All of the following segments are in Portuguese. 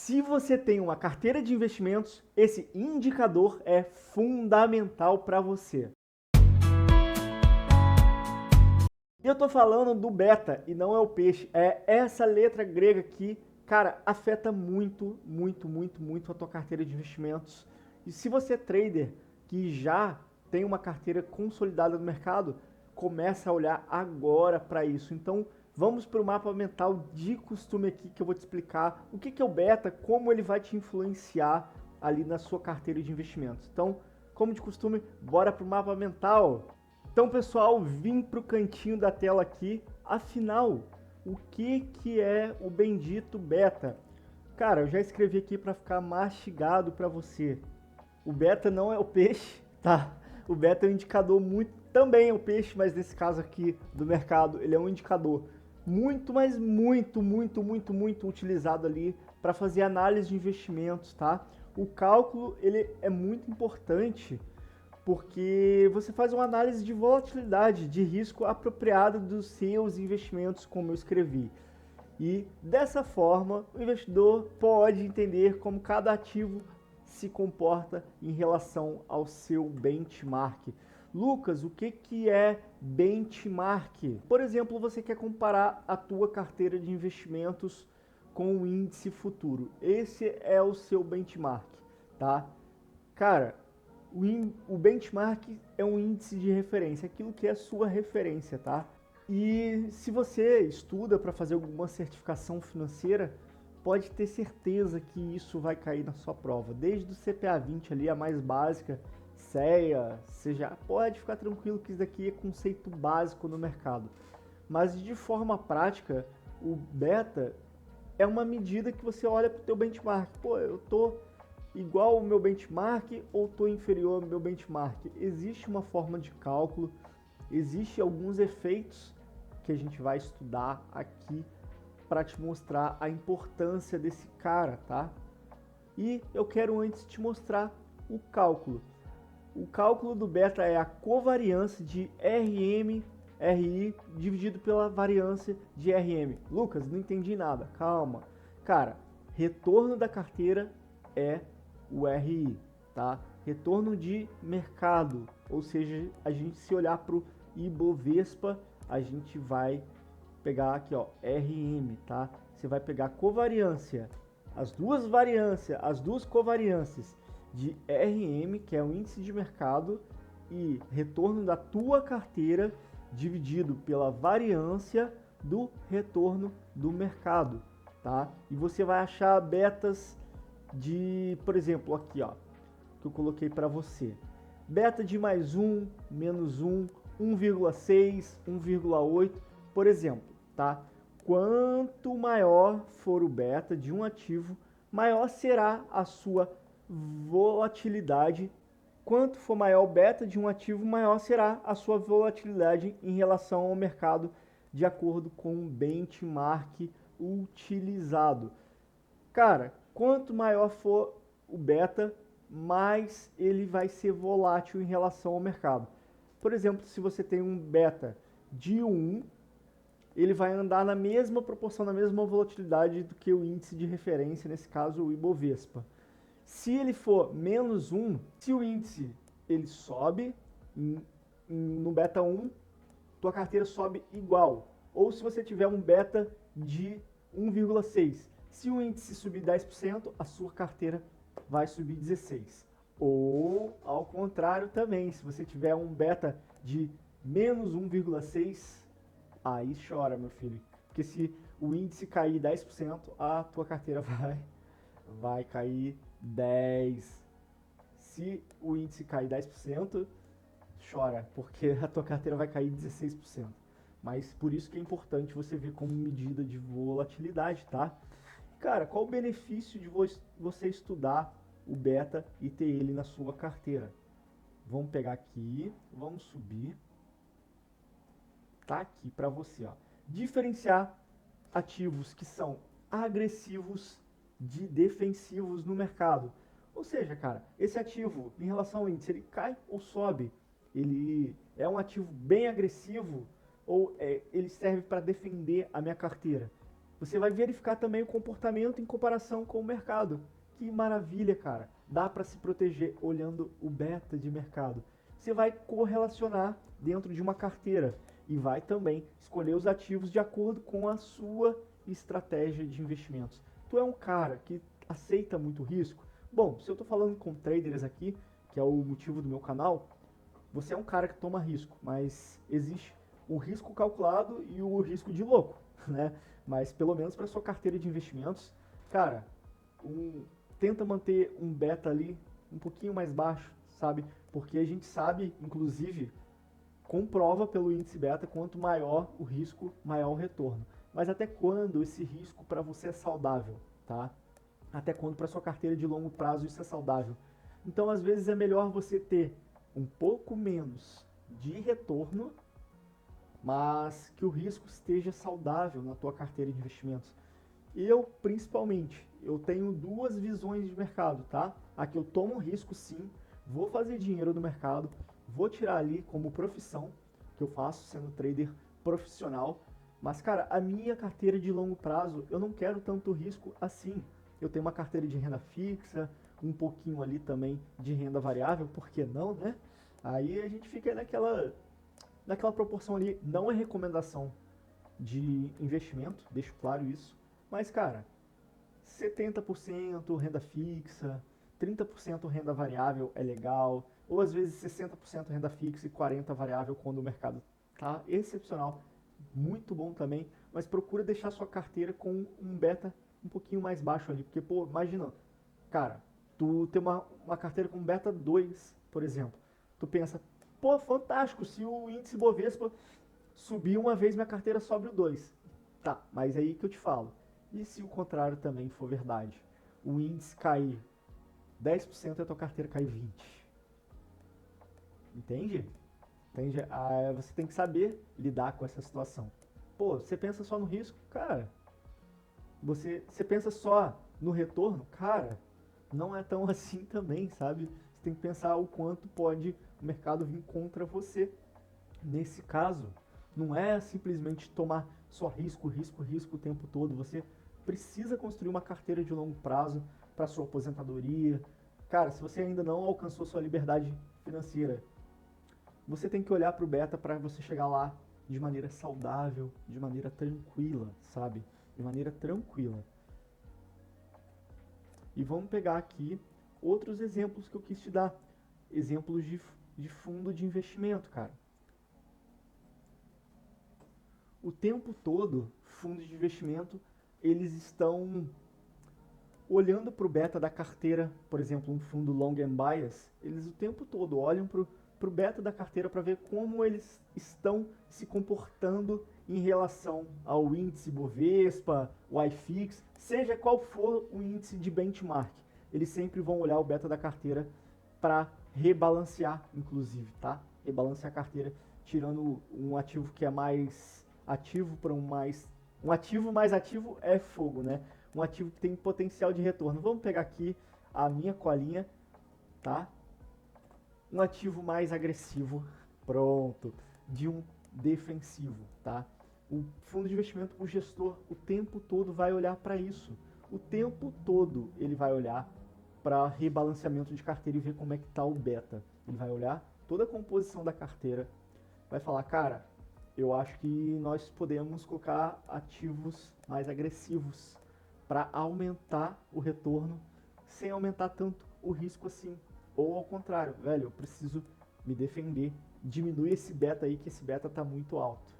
Se você tem uma carteira de investimentos, esse indicador é fundamental para você. Eu estou falando do beta e não é o peixe, é essa letra grega que, cara, afeta muito, muito, muito, muito a tua carteira de investimentos. E se você é trader que já tem uma carteira consolidada no mercado, começa a olhar agora para isso. Então, vamos para o mapa mental de costume aqui que eu vou te explicar o que é o beta, como ele vai te influenciar ali na sua carteira de investimentos. Então, como de costume, bora para o mapa mental. Então, pessoal, vim para o cantinho da tela aqui. Afinal, o que é o bendito beta? Cara, eu já escrevi aqui para ficar mastigado para você. O beta não é o peixe, tá? O beta é um indicador muito... Também é o peixe, mas nesse caso aqui do mercado, ele é um indicador muito, mas muito, muito, muito, muito utilizado ali para fazer análise de investimentos, tá? O cálculo, ele é muito importante porque você faz uma análise de volatilidade, de risco apropriado dos seus investimentos, como eu escrevi. E dessa forma, o investidor pode entender como cada ativo se comporta em relação ao seu benchmark. Lucas, o que é benchmark? Por exemplo, você quer comparar a tua carteira de investimentos com o índice futuro. Esse é o seu benchmark, tá? Cara, o benchmark é um índice de referência, aquilo que é a sua referência, tá? E se você estuda para fazer alguma certificação financeira, pode ter certeza que isso vai cair na sua prova. Desde o CPA 20 ali, a mais básica, CEA, você já pode ficar tranquilo que isso daqui é conceito básico no mercado. Mas de forma prática, o beta é uma medida que você olha para o teu benchmark. Pô, eu tô igual ao meu benchmark ou estou inferior ao meu benchmark? Existe uma forma de cálculo, existe alguns efeitos que a gente vai estudar aqui para te mostrar a importância desse cara, tá? E eu quero antes te mostrar o cálculo. O cálculo do beta é a covariância de RI dividido pela variância de RM. Lucas, não entendi nada. Calma. Cara, retorno da carteira é o RI, tá? Retorno de mercado, ou seja, a gente se olhar para o Ibovespa, a gente vai pegar aqui, ó, RM, tá? Você vai pegar covariância, as duas covariâncias de RM, que é o índice de mercado, e retorno da tua carteira dividido pela variância do retorno do mercado, tá? E você vai achar betas de, por exemplo, aqui, ó, que eu coloquei para você. Beta de mais 1, menos 1, 1,6, 1,8, por exemplo, tá? Quanto maior for o beta de um ativo, maior será a sua volatilidade. Quanto for maior o beta de um ativo, maior será a sua volatilidade em relação ao mercado, de acordo com o benchmark utilizado. Cara, quanto maior for o beta, mais ele vai ser volátil em relação ao mercado. Por exemplo, se você tem um beta de 1, ele vai andar na mesma proporção, na mesma volatilidade do que o índice de referência, nesse caso o Ibovespa. Se ele for menos 1, se o índice ele sobe no beta 1, tua carteira sobe igual. Ou se você tiver um beta de 1,6, se o índice subir 10%, a sua carteira vai subir 16%. Ou ao contrário também, se você tiver um beta de menos 1,6, aí chora, meu filho. Porque se o índice cair 10%, a tua carteira vai cair 10%. Se o índice cair 10%, chora, porque a tua carteira vai cair 16%. Mas por isso que é importante você ver como medida de volatilidade, tá? Cara, qual o benefício de você estudar o beta e ter ele na sua carteira? Vamos pegar aqui, vamos subir. Tá aqui para você, ó. Diferenciar ativos que são agressivos de defensivos no mercado. Ou seja, cara, esse ativo em relação ao índice, ele cai ou sobe? Ele é um ativo bem agressivo ou ele serve para defender a minha carteira? Você vai verificar também o comportamento em comparação com o mercado. Que maravilha, cara. Dá para se proteger olhando o beta de mercado. Você vai correlacionar dentro de uma carteira e vai também escolher os ativos de acordo com a sua estratégia de investimentos. Tu é um cara que aceita muito risco? Bom, se eu estou falando com traders aqui, que é o motivo do meu canal, você é um cara que toma risco, mas existe o risco calculado e o risco de louco, né? Mas pelo menos para sua carteira de investimentos, cara, tenta manter um beta ali um pouquinho mais baixo, sabe? Porque a gente sabe, inclusive, comprova pelo índice beta, quanto maior o risco, maior o retorno. Mas até quando esse risco para você é saudável, tá? Até quando para sua carteira de longo prazo isso é saudável? Então, às vezes é melhor você ter um pouco menos de retorno, mas que o risco esteja saudável na tua carteira de investimentos. Eu, principalmente, eu tenho duas visões de mercado, tá? Aqui eu tomo risco sim, vou fazer dinheiro no mercado, vou tirar ali como profissão, que eu faço sendo trader profissional, mas cara, a minha carteira de longo prazo, eu não quero tanto risco assim. Eu tenho uma carteira de renda fixa, um pouquinho ali também de renda variável, por que não, né? Aí a gente fica naquela proporção ali, não é recomendação de investimento, deixo claro isso, mas cara, 70% renda fixa, 30% renda variável é legal, ou às vezes 60% renda fixa e 40% variável quando o mercado tá excepcional, muito bom também, mas procura deixar sua carteira com um beta um pouquinho mais baixo ali, porque pô, imagina, cara, tu tem uma carteira com beta 2, por exemplo, tu pensa, pô, fantástico, se o índice Bovespa subir uma vez, minha carteira sobe o 2. Tá, mas é aí que eu te falo. E se o contrário também for verdade? O índice cair 10% e a tua carteira cair 20%. Entende? Entende? Ah, você tem que saber lidar com essa situação. Pô, você pensa só no risco? Cara, você pensa só no retorno? Cara, não é tão assim também, sabe? Você tem que pensar o quanto pode o mercado vir contra você. Nesse caso, não é simplesmente tomar só risco, risco, risco o tempo todo. Você precisa construir uma carteira de longo prazo para sua aposentadoria. Cara, se você ainda não alcançou sua liberdade financeira, você tem que olhar para o beta para você chegar lá de maneira saudável, de maneira tranquila, sabe? De maneira tranquila. E vamos pegar aqui outros exemplos que eu quis te dar. Exemplos de fundo de investimento, cara. O tempo todo, fundos de investimento, eles estão olhando para o beta da carteira, por exemplo, um fundo long and bias, eles o tempo todo olham para o beta da carteira para ver como eles estão se comportando em relação ao índice Bovespa, o iFix, seja qual for o índice de benchmark. Eles sempre vão olhar o beta da carteira para rebalancear, inclusive, tá? Rebalancear a carteira, tirando um ativo que é mais ativo para um ativo mais ativo é fogo, né? Um ativo que tem potencial de retorno. Vamos pegar aqui a minha colinha, tá? Um ativo mais agressivo, pronto, de um defensivo, tá? O fundo de investimento, o gestor, o tempo todo vai olhar para isso. O tempo todo ele vai olhar para rebalanceamento de carteira e ver como é que tá o beta. Ele vai olhar toda a composição da carteira, vai falar, cara, eu acho que nós podemos colocar ativos mais agressivos para aumentar o retorno sem aumentar tanto o risco assim. Ou ao contrário, velho, eu preciso me defender, diminuir esse beta aí, que esse beta tá muito alto.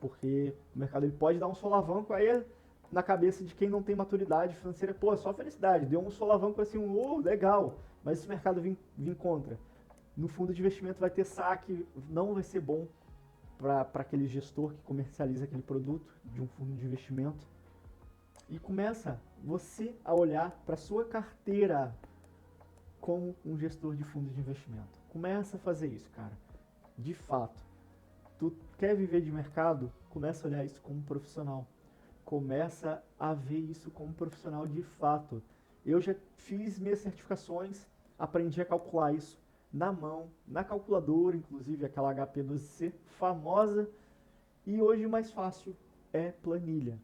Porque o mercado ele pode dar um solavanco aí na cabeça de quem não tem maturidade financeira. Pô, só felicidade, deu um solavanco assim, legal. Mas se o mercado vir contra, no fundo de investimento vai ter saque, não vai ser bom para aquele gestor que comercializa aquele produto de um fundo de investimento. E começa você a olhar para sua carteira como um gestor de fundo de investimento. Começa a fazer isso, cara. De fato. Tu quer viver de mercado? Começa a olhar isso como profissional. Começa a ver isso como profissional de fato. Eu já fiz minhas certificações, aprendi a calcular isso na mão, na calculadora, inclusive aquela HP12C famosa. E hoje o mais fácil é planilha.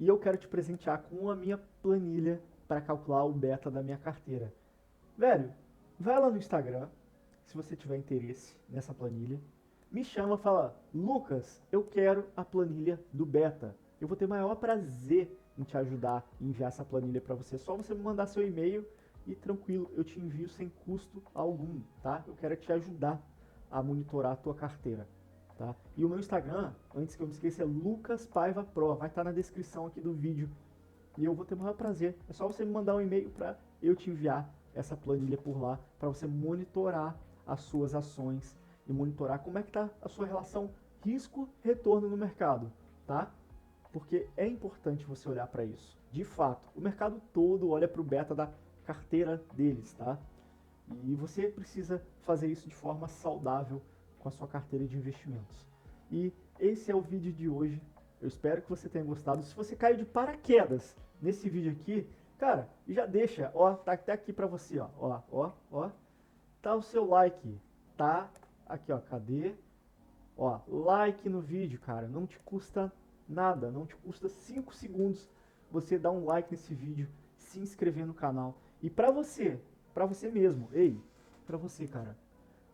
e eu quero te presentear com a minha planilha para calcular o beta da minha carteira. Velho, vai lá no Instagram, se você tiver interesse nessa planilha, me chama, fala, Lucas, eu quero a planilha do beta. Eu vou ter maior prazer em te ajudar e enviar essa planilha para você. Só você me mandar seu e-mail e tranquilo, eu te envio sem custo algum, tá? Eu quero te ajudar a monitorar a tua carteira, tá? E o meu Instagram, antes que eu me esqueça, é Lucas Paiva Pro, vai estar na descrição aqui do vídeo. E eu vou ter o maior prazer. É só você me mandar um e-mail para eu te enviar essa planilha por lá, para você monitorar as suas ações e monitorar como é que está a sua relação risco-retorno no mercado, tá? Porque é importante você olhar para isso. De fato, o mercado todo olha para o beta da carteira deles, tá? E você precisa fazer isso de forma saudável com a sua carteira de investimentos. E esse é o vídeo de hoje. Eu espero que você tenha gostado. Se você caiu de paraquedas nesse vídeo aqui, cara, já deixa, ó, tá até aqui pra você, ó, tá o seu like, tá aqui, ó, cadê? Ó, like no vídeo, cara, não te custa nada, não te custa 5 segundos você dar um like nesse vídeo, se inscrever no canal. E pra você mesmo, ei, pra você, cara,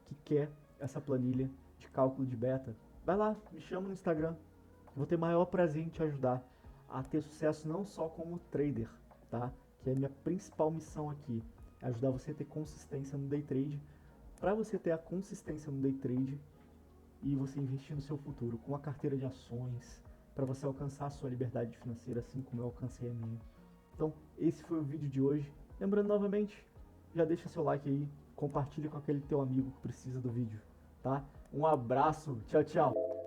que quer essa planilha de cálculo de beta, vai lá, me chama no Instagram. Vou ter maior prazer em te ajudar a ter sucesso não só como trader, tá? Que é a minha principal missão aqui, é ajudar você a ter consistência no day trade, para você ter a consistência no day trade e você investir no seu futuro com uma carteira de ações, para você alcançar a sua liberdade financeira assim como eu alcancei a minha. Então, esse foi o vídeo de hoje. Lembrando novamente, já deixa seu like aí, compartilha com aquele teu amigo que precisa do vídeo, tá? Um abraço, tchau, tchau!